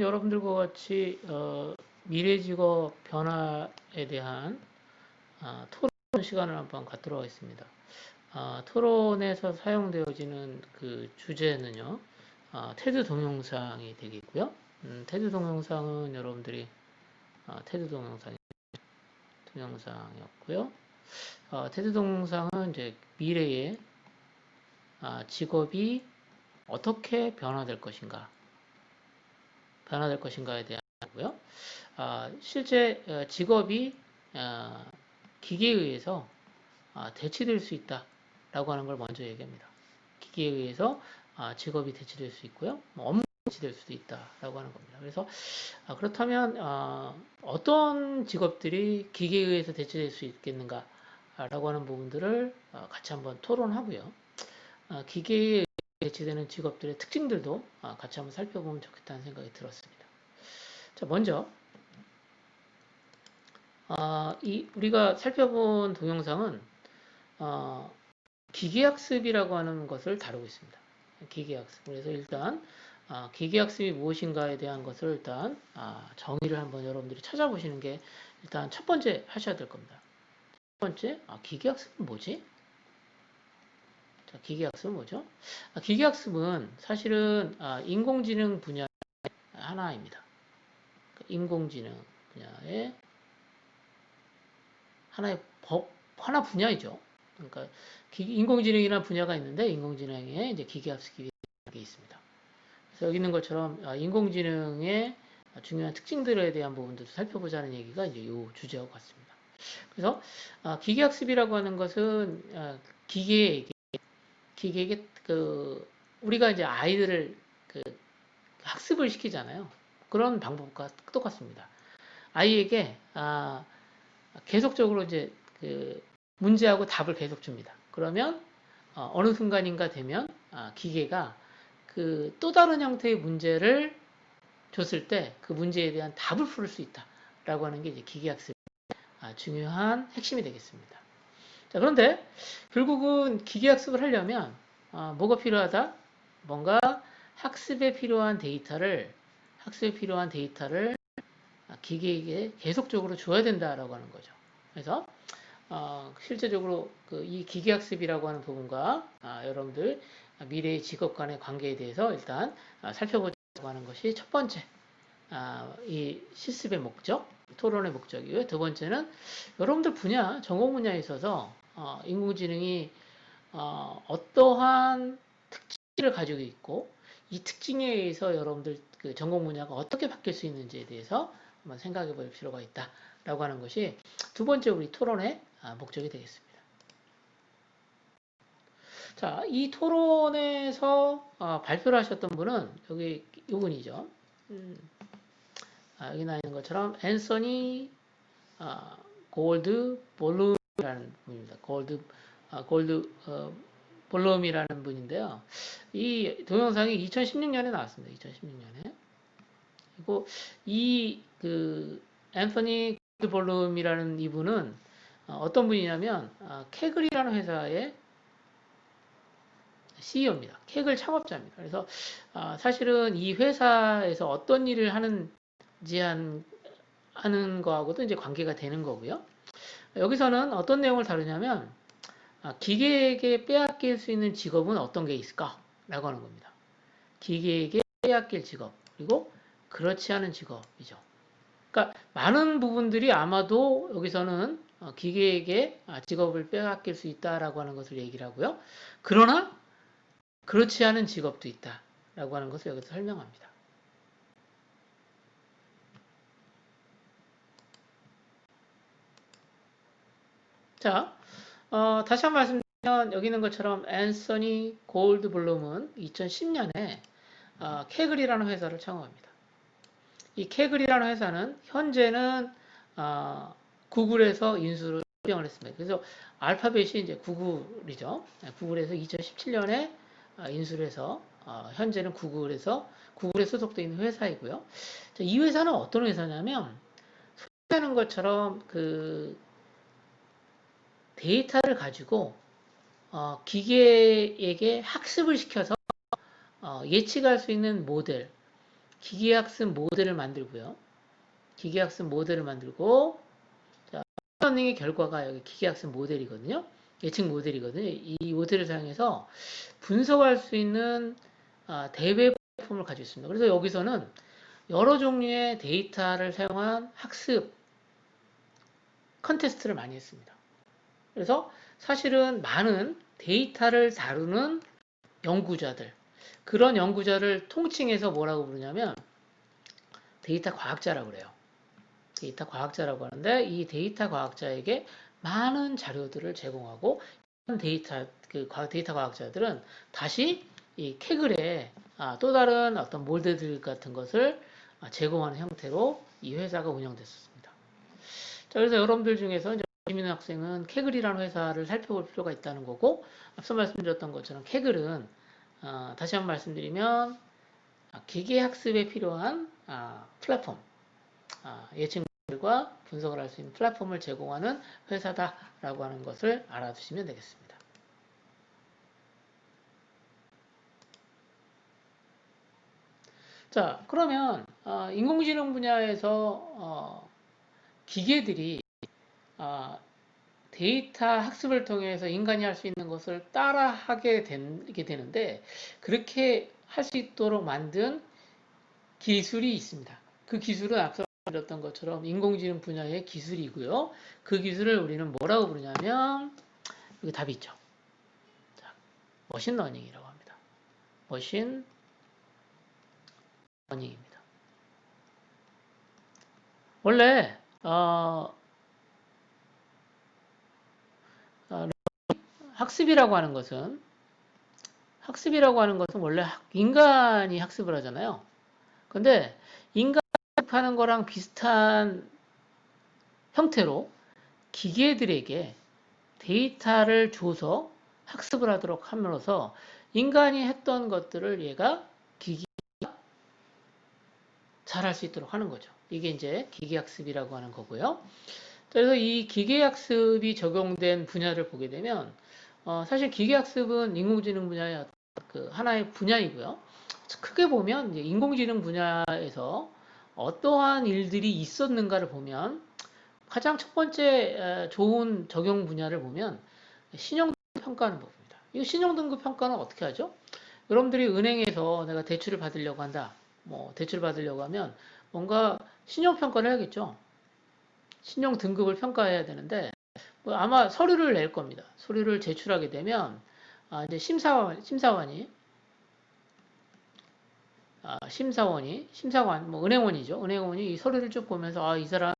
여러분들과 같이 미래 직업 변화에 대한 토론 시간을 한번 갖도록 하겠습니다. 토론에서 사용되어지는 그 주제는요, 테드 동영상이 되겠고요. 테드 동영상은 여러분들이 테드 동영상이었고요. 테드 동영상은 이제 미래의 직업이 어떻게 변화될 것인가에 대한 거고요. 실제 직업이 기계에 의해서 대체될 수 있다라고 하는 걸 먼저 얘기합니다. 기계에 의해서 직업이 대체될 수 있고요. 업무가 대체될 수도 있다라고 하는 겁니다. 그래서 그렇다면 어떤 직업들이 기계에 의해서 대체될 수 있겠는가라고 하는 부분들을 같이 한번 토론하고요. 기계에 의해 대체되는 직업들의 특징들도 같이 한번 살펴보면 좋겠다는 생각이 들었습니다. 자, 먼저 우리가 살펴본 동영상은 기계학습이라고 하는 것을 다루고 있습니다. 기계학습. 그래서 일단 기계학습이 무엇인가에 대한 것을 일단 정의를 한번 여러분들이 찾아보시는 게 일단 첫 번째 하셔야 될 겁니다. 첫 번째, 기계학습은 뭐지? 자, 기계학습은 뭐죠? 기계학습은 사실은 인공지능 분야 하나입니다. 인공지능 분야의 하나 분야이죠. 그러니까 인공지능이라는 분야가 있는데 인공지능에 이제 기계학습 기계가 있습니다. 그래서 여기 있는 것처럼 인공지능의 중요한 특징들에 대한 부분들도 살펴보자는 얘기가 이제 이 주제와 같습니다. 그래서 기계학습이라고 하는 것은 기계에게 우리가 이제 아이들을 학습을 시키잖아요. 그런 방법과 똑같습니다. 아이에게 계속적으로 이제 문제하고 답을 계속 줍니다. 그러면 어느 순간인가 되면 기계가 또 다른 형태의 문제를 줬을 때 그 문제에 대한 답을 풀 수 있다라고 하는 게 이제 기계학습의 중요한 핵심이 되겠습니다. 자, 그런데 결국은 기계학습을 하려면 뭐가 필요하다? 뭔가 학습에 필요한 데이터를 기계에게 계속적으로 줘야 된다라고 하는 거죠. 그래서 실제적으로 이 기계학습이라고 하는 부분과 여러분들 미래의 직업 간의 관계에 대해서 일단 살펴보자고 하는 것이 첫 번째 이 실습의 목적, 토론의 목적이고요. 두 번째는 여러분들 전공 분야에 있어서 인공지능이 어떠한 특징을 가지고 있고 이 특징에 의해서 여러분들 전공 분야가 어떻게 바뀔 수 있는지에 대해서 한번 생각해 볼 필요가 있다라고 하는 것이 두 번째 우리 토론의 목적이 되겠습니다. 자, 이 토론에서 발표를 하셨던 분은 여기 이분이죠. 여기 나 있는 것처럼 앤서니 골드 볼룸이라는 분입니다. 골드 볼룸이라는 분인데요. 이 동영상이 2016년에 나왔습니다. 2016년에. 그리고 앤서니 골드 볼룸이라는 이분은 어떤 분이냐면 캐글이라는 회사의 CEO입니다. 캐글 창업자입니다. 그래서 사실은 이 회사에서 어떤 일을 하는지 하는 거하고도 이제 관계가 되는 거고요. 여기서는 어떤 내용을 다루냐면 기계에게 빼앗길 수 있는 직업은 어떤 게 있을까? 라고 하는 겁니다. 기계에게 빼앗길 직업, 그리고 그렇지 않은 직업이죠. 그러니까 많은 부분들이 아마도 여기서는 기계에게 직업을 빼앗길 수 있다라고 하는 것을 얘기를 하고요. 그러나 그렇지 않은 직업도 있다라고 하는 것을 여기서 설명합니다. 자, 다시 한 번 말씀드리면 여기 있는 것처럼 앤서니 골드블룸은 2010년에 캐글이라는 회사를 창업합니다. 이 캐글이라는 회사는 현재는 구글에서 인수를 했습니다. 그래서 알파벳이 이제 구글이죠. 구글에서 2017년에 인수를 해서 현재는 구글에 소속되어 있는 회사이고요. 자, 이 회사는 어떤 회사냐면 소개하는 것처럼 데이터를 가지고 기계에게 학습을 시켜서 예측할 수 있는 모델, 기계학습 모델을 만들고요. 기계학습 모델을 만들고, 자, 러닝의 결과가 여기 기계학습 모델이거든요. 예측 모델이거든요. 이 모델을 사용해서 분석할 수 있는 대외 플랫폼을 가지고 있습니다. 그래서 여기서는 여러 종류의 데이터를 사용한 학습 컨테스트를 많이 했습니다. 그래서 사실은 많은 데이터를 다루는 연구자들, 그런 연구자를 통칭해서 뭐라고 부르냐면 데이터 과학자라고 그래요. 데이터 과학자라고 하는데 이 데이터 과학자에게 많은 자료들을 제공하고 데이터 과학자들은 다시 이 캐글에 또 다른 어떤 몰드들 같은 것을 제공하는 형태로 이 회사가 운영됐었습니다. 자, 그래서 여러분들 중에서 이제 재밌는 학생은 캐글이라는 회사를 살펴볼 필요가 있다는 거고, 앞서 말씀드렸던 것처럼 캐글은 다시 한번 말씀드리면 기계 학습에 필요한 플랫폼, 예측과 분석을 할 수 있는 플랫폼을 제공하는 회사다라고 하는 것을 알아두시면 되겠습니다. 자, 그러면 인공지능 분야에서 기계들이 데이터 학습을 통해서 인간이 할 수 있는 것을 따라하게 되는데 그렇게 할 수 있도록 만든 기술이 있습니다. 그 기술은 앞서 말했던 것처럼 인공지능 분야의 기술이고요. 그 기술을 우리는 뭐라고 부르냐면 여기 답이 있죠. 자, 머신러닝이라고 합니다. 머신러닝입니다. 원래 학습이라고 하는 것은 원래 인간이 학습을 하잖아요. 근데 인간이 학습하는 거랑 비슷한 형태로 기계들에게 데이터를 줘서 학습을 하도록 함으로써 인간이 했던 것들을 얘가 기계가 잘할 수 있도록 하는 거죠. 이게 이제 기계학습이라고 하는 거고요. 그래서 이 기계학습이 적용된 분야를 보게 되면 사실 기계학습은 인공지능 분야의 그 하나의 분야이고요. 크게 보면 이제 인공지능 분야에서 어떠한 일들이 있었는가를 보면 가장 첫 번째 좋은 적용 분야를 보면 신용등급 평가하는 법입니다. 이 신용등급 평가는 어떻게 하죠? 여러분들이 은행에서 내가 대출을 받으려고 한다. 뭐 대출 받으려고 하면 뭔가 신용평가를 해야겠죠. 신용등급을 평가해야 되는데 뭐 아마 서류를 낼 겁니다. 서류를 제출하게 되면 이제 심사관, 뭐 은행원이죠. 은행원이 이 서류를 쭉 보면서 이 사람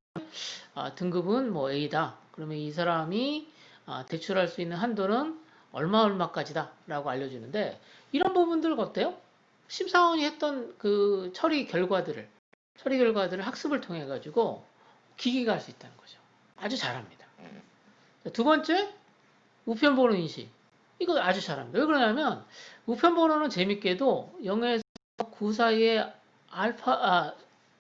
등급은 뭐 A다. 그러면 이 사람이 대출할 수 있는 한도는 얼마까지다 라고 알려주는데 이런 부분들 어때요? 심사원이 했던 그 처리 결과들을 학습을 통해 가지고 기기가 할 수 있다는 거죠. 아주 잘합니다. 두 번째, 우편번호 인식. 이거 아주 잘합니다. 왜 그러냐면 우편번호는 재밌게도 0에서 9 사이에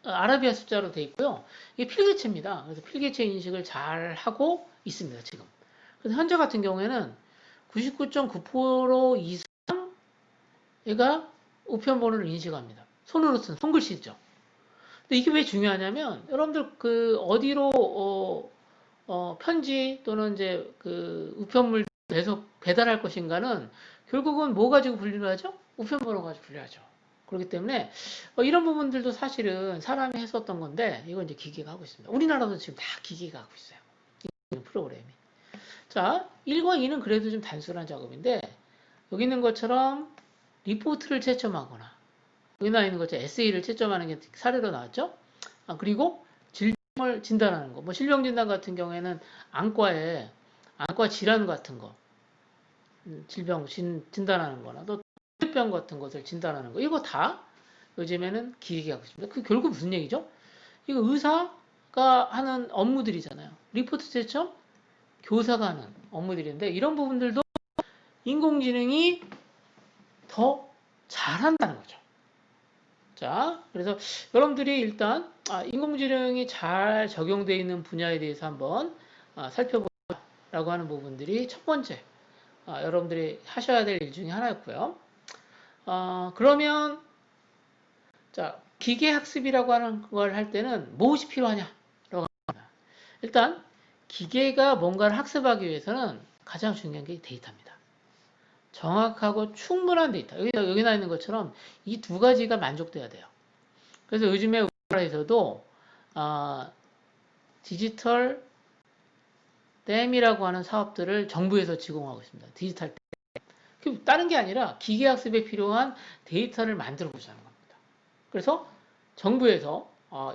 아라비아 숫자로 되어 있고요. 이게 필기체입니다. 그래서 필기체 인식을 잘 하고 있습니다, 지금. 그래서 현재 같은 경우에는 99.9% 이상 얘가 우편번호를 인식합니다. 손으로 쓴 손글씨죠. 근데 이게 왜 중요하냐면 여러분들 그 어디로 편지 또는 이제 그 우편물 배달할 것인가는 결국은 뭐 가지고 분류를 하죠? 우편번호 가지고 분류하죠. 그렇기 때문에 이런 부분들도 사실은 사람이 했었던 건데 이건 이제 기계가 하고 있습니다. 우리나라도 지금 다 기계가 하고 있어요. 이 프로그램이. 자, 1과 2는 그래도 좀 단순한 작업인데 여기 있는 것처럼 리포트를 채점하거나 여기 나와 있는 것처럼 에세이를 채점하는 게 사례로 나왔죠. 그리고 질병을 진단하는 거. 뭐 질병 진단 같은 경우에는 안과 질환 같은 거, 질병 진단하는 거나 또 병 같은 것을 진단하는 거. 이거 다 요즘에는 기계가 하고 있습니다. 그 결국 무슨 얘기죠? 이거 의사가 하는 업무들이잖아요. 리포트 채점, 교사가 하는 업무들인데 이런 부분들도 인공지능이 더 잘한다는 거죠. 자, 그래서 여러분들이 일단 인공지능이 잘 적용되어 있는 분야에 대해서 한번 살펴보라고 하는 부분들이 첫 번째 여러분들이 하셔야 될 일 중에 하나였고요. 그러면 자, 기계학습이라고 하는 걸 할 때는 무엇이 필요하냐? 일단 기계가 뭔가를 학습하기 위해서는 가장 중요한 게 데이터입니다. 정확하고 충분한 데이터. 여기 나 있는 것처럼 이 두 가지가 만족돼야 돼요. 그래서 요즘에 우리나라에서도 디지털 댐이라고 하는 사업들을 정부에서 지공하고 있습니다. 디지털 댐. 다른 게 아니라 기계학습에 필요한 데이터를 만들어 보자는 겁니다. 그래서 정부에서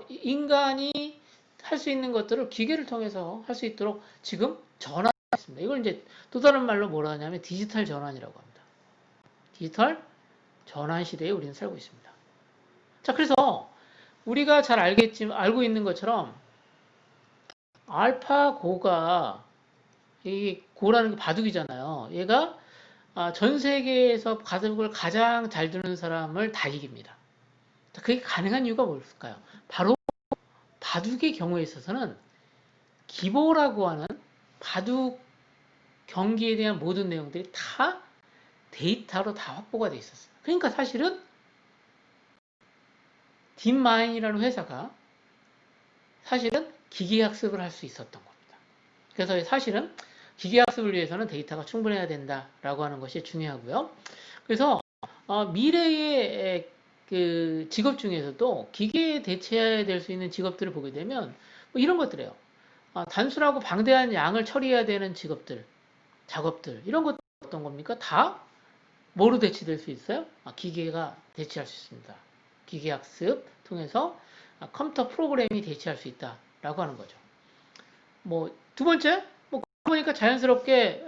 인간이 할 수 있는 것들을 기계를 통해서 할 수 있도록 지금 전환했습니다. 이걸 이제 또 다른 말로 뭐라 하냐면 디지털 전환이라고 합니다. 디지털 전환 시대에 우리는 살고 있습니다. 자, 그래서 우리가 잘 알고 있는 것처럼 알파고가 이 고라는 게 바둑이잖아요. 얘가 전 세계에서 바둑을 가장 잘 두는 사람을 다 이깁니다. 그게 가능한 이유가 뭘까요? 바로 바둑의 경우에 있어서는 기보라고 하는 바둑 경기에 대한 모든 내용들이 다 데이터로 다 확보가 돼 있었어요. 그러니까 사실은 딥마인이라는 회사가 사실은 기계학습을 할 수 있었던 겁니다. 그래서 사실은 기계학습을 위해서는 데이터가 충분해야 된다라고 하는 것이 중요하고요. 그래서 미래의 그 직업 중에서도 기계에 대체해야 될 수 있는 직업들을 보게 되면 뭐 이런 것들이에요. 단순하고 방대한 양을 처리해야 되는 직업들, 작업들 이런 것들 어떤 겁니까? 다 뭐로 대체될 수 있어요? 기계가 대체할 수 있습니다. 기계학습 통해서 컴퓨터 프로그램이 대체할 수 있다라고 하는 거죠. 뭐 두 번째, 뭐 보니까 자연스럽게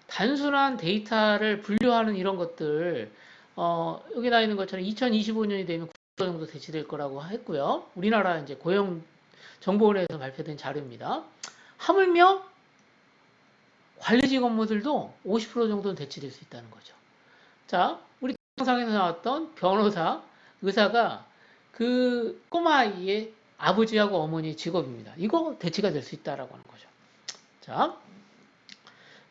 단순한 데이터를 분류하는 이런 것들 여기 나 있는 것처럼 2025년이 되면 9% 정도 대체될 거라고 했고요. 우리나라 이제 고용정보원에서 발표된 자료입니다. 하물며 관리직 업무들도 50% 정도는 대체될 수 있다는 거죠. 자, 우리 영상에서 나왔던 변호사, 의사가 그 꼬마아이의 아버지하고 어머니의 직업입니다. 이거 대체가 될 수 있다라고 하는 거죠. 자,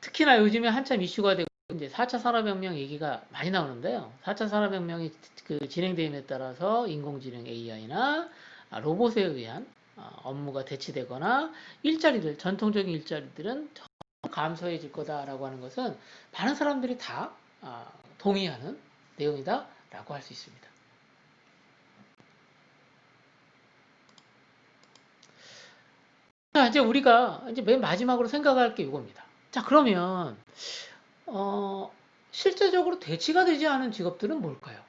특히나 요즘에 한참 이슈가 되고 이제 4차 산업혁명 얘기가 많이 나오는데요. 4차 산업혁명이 그 진행됨에 따라서 인공지능 AI나 로봇에 의한 업무가 대체되거나 일자리들, 전통적인 일자리들은 감소해질 거다라고 하는 것은 많은 사람들이 다 동의하는 내용이다라고 할 수 있습니다. 자, 이제 우리가 이제 맨 마지막으로 생각할 게 이겁니다. 자, 그러면 실제적으로 대치가 되지 않은 직업들은 뭘까요?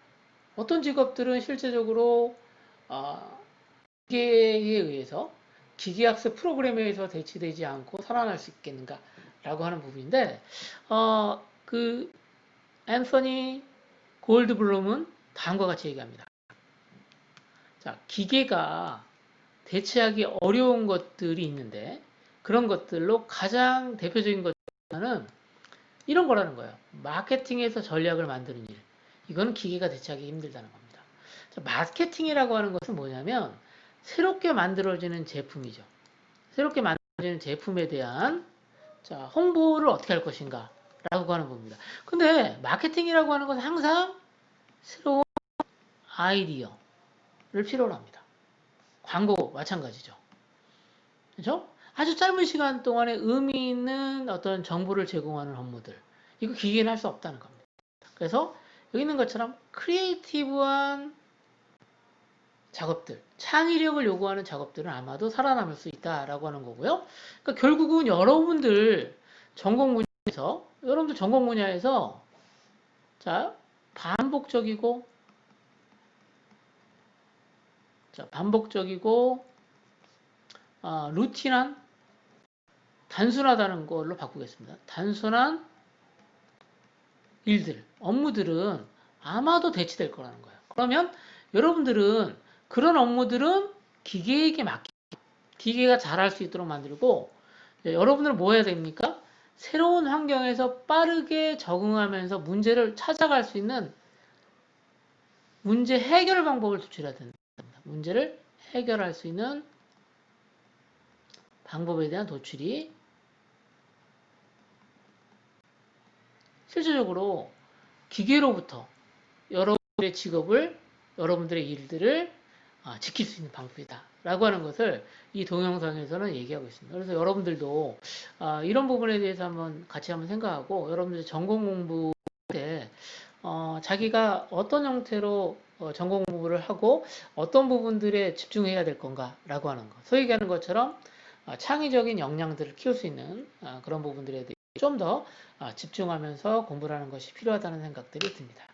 어떤 직업들은 실제적으로 기계에 의해서 기계학습 프로그램에 의해서 대치되지 않고 살아날 수 있겠는가라고 하는 부분인데 그 앤서니 골드블룸은 다음과 같이 얘기합니다. 자, 기계가 대체하기 어려운 것들이 있는데 그런 것들로 가장 대표적인 것은 이런 거라는 거예요. 마케팅에서 전략을 만드는 일. 이거는 기계가 대체하기 힘들다는 겁니다. 자, 마케팅이라고 하는 것은 뭐냐면 새롭게 만들어지는 제품이죠. 새롭게 만들어지는 제품에 대한 홍보를 어떻게 할 것인가 라고 하는 겁니다. 근데 마케팅이라고 하는 것은 항상 새로운 아이디어를 필요로 합니다. 광고 마찬가지죠. 그렇죠? 아주 짧은 시간 동안에 의미 있는 어떤 정보를 제공하는 업무들. 이거 기계는 할 수 없다는 겁니다. 그래서 여기 있는 것처럼 크리에이티브한 작업들, 창의력을 요구하는 작업들은 아마도 살아남을 수 있다라고 하는 거고요. 그러니까 결국은 여러분들 전공 분야에서 자, 반복적이고 루틴한 단순하다는 걸로 바꾸겠습니다. 단순한 일들, 업무들은 아마도 대체될 거라는 거예요. 그러면 여러분들은 그런 업무들은 기계에게 기계가 잘할 수 있도록 만들고 여러분들은 뭐 해야 됩니까? 새로운 환경에서 빠르게 적응하면서 문제를 찾아갈 수 있는 문제 해결 방법을 도출해야 된다. 문제를 해결할 수 있는 방법에 대한 도출이 실질적으로 기계로부터 여러분의 직업을 여러분들의 일들을 지킬 수 있는 방법이다. 라고 하는 것을 이 동영상에서는 얘기하고 있습니다. 그래서 여러분들도 이런 부분에 대해서 같이 한번 생각하고 여러분들 전공 공부 때 자기가 어떤 형태로 전공 공부를 하고 어떤 부분들에 집중해야 될 건가라고 하는 것. 소위 얘기하는 것처럼 창의적인 역량들을 키울 수 있는 그런 부분들에 대해 좀 더 집중하면서 공부를 하는 것이 필요하다는 생각들이 듭니다.